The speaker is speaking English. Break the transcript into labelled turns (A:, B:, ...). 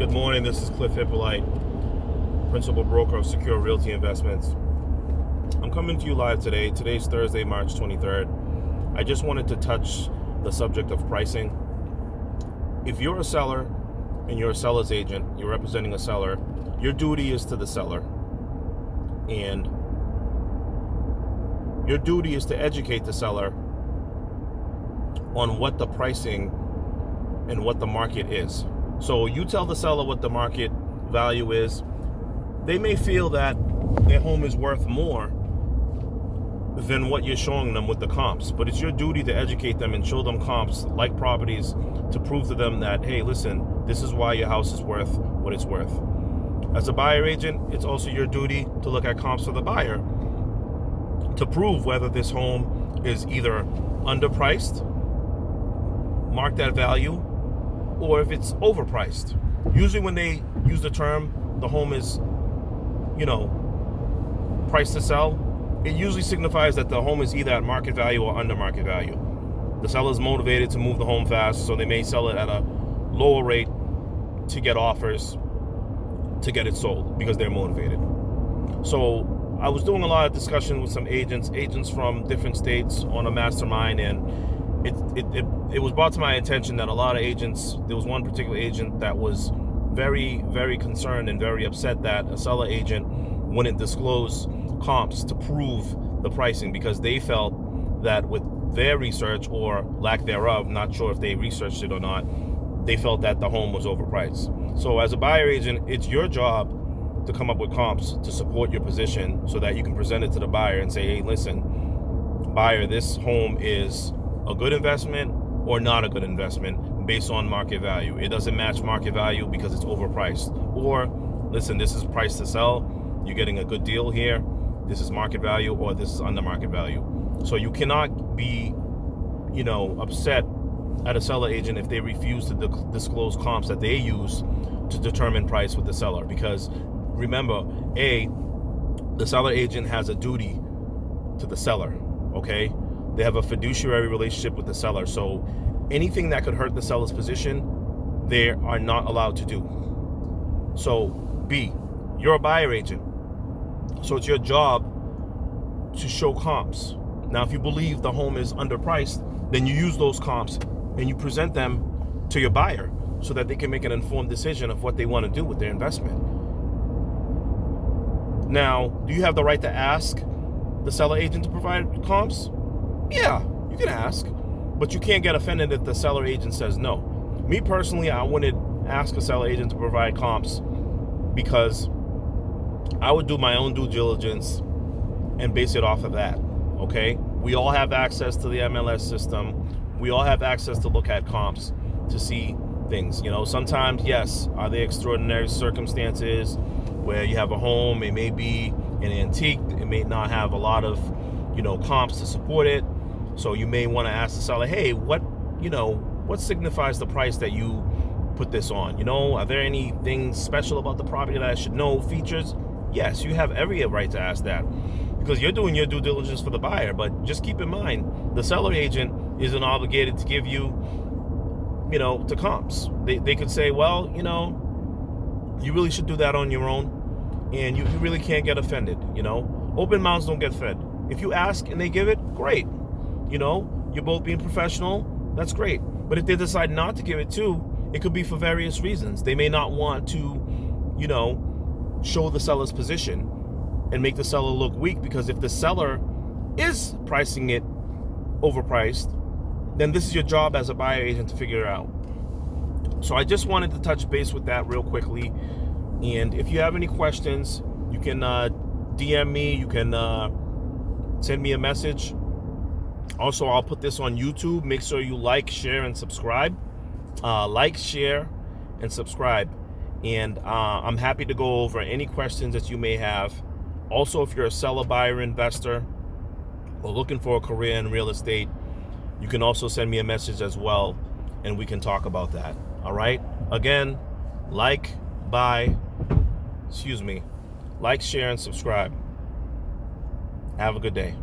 A: Good morning. This is Cliff Hippolyte, Principal Broker of Secure Realty Investments. I'm coming to you live today. Today's Thursday, March 23rd. I just wanted to touch the subject of pricing. If you're a seller and you're a seller's agent, you're representing a seller, your duty is to the seller. And your duty is to educate the seller on what the pricing and what the market is. So you tell the seller what the market value is. They may feel that their home is worth more than what you're showing them with the comps, but it's your duty to educate them and show them comps like properties to prove to them that, hey, listen, this is why your house is worth what it's worth. As a buyer agent, it's also your duty to look at comps for the buyer to prove whether this home is either underpriced, marked at value, or if it's overpriced. Usually when they use the term, the home is, priced to sell, it usually signifies that the home is either at market value or under market value. The seller is motivated to move the home fast, so they may sell it at a lower rate to get offers to get it sold because they're motivated. So I was doing a lot of discussion with some agents from different states on a mastermind, and it was brought to my attention that a lot of agents, there was one particular agent that was very, very concerned and very upset that a seller agent wouldn't disclose comps to prove the pricing because they felt that with their research or lack thereof, not sure if they researched it or not, they felt that the home was overpriced. So as a buyer agent, it's your job to come up with comps to support your position so that you can present it to the buyer and say, hey, listen, buyer, this home is a good investment or not a good investment based on market value. It doesn't match market value because it's overpriced. Or listen, this is priced to sell. You're getting a good deal here. This is market value, or this is under market value. So you cannot be, upset at a seller agent if they refuse to disclose comps that they use to determine price with the seller. Because remember, the seller agent has a duty to the seller, okay? They have a fiduciary relationship with the seller. So anything that could hurt the seller's position, they are not allowed to do. So B, you're a buyer agent. So it's your job to show comps. Now, if you believe the home is underpriced, then you use those comps and you present them to your buyer so that they can make an informed decision of what they want to do with their investment. Now, do you have the right to ask the seller agent to provide comps? Yeah, you can ask, but you can't get offended if the seller agent says no. Me personally, I wouldn't ask a seller agent to provide comps because I would do my own due diligence and base it off of that, okay? We all have access to the MLS system. We all have access to look at comps to see things. Sometimes, yes, are there extraordinary circumstances where you have a home, it may be an antique, it may not have a lot of, comps to support it. So you may want to ask the seller, hey, what signifies the price that you put this on? Are there any things special about the property that I should know, features? Yes, you have every right to ask that because you're doing your due diligence for the buyer. But just keep in mind, the seller agent isn't obligated to give you, to comps. They could say, well, you really should do that on your own, and you really can't get offended. Open mouths don't get fed. If you ask and they give it, great. You're both being professional. That's great. But if they decide not to give it too, it could be for various reasons. They may not want to, show the seller's position and make the seller look weak, because if the seller is pricing it overpriced, then this is your job as a buyer agent to figure it out. So I just wanted to touch base with that real quickly. And if you have any questions, you can DM me, you can send me a message. Also, I'll put this on YouTube. Make sure you like, share, and subscribe. Like, share, and subscribe. And I'm happy to go over any questions that you may have. Also, if you're a seller, buyer, investor, or looking for a career in real estate, you can also send me a message as well, and we can talk about that. All right? Again, like, share, and subscribe. Have a good day.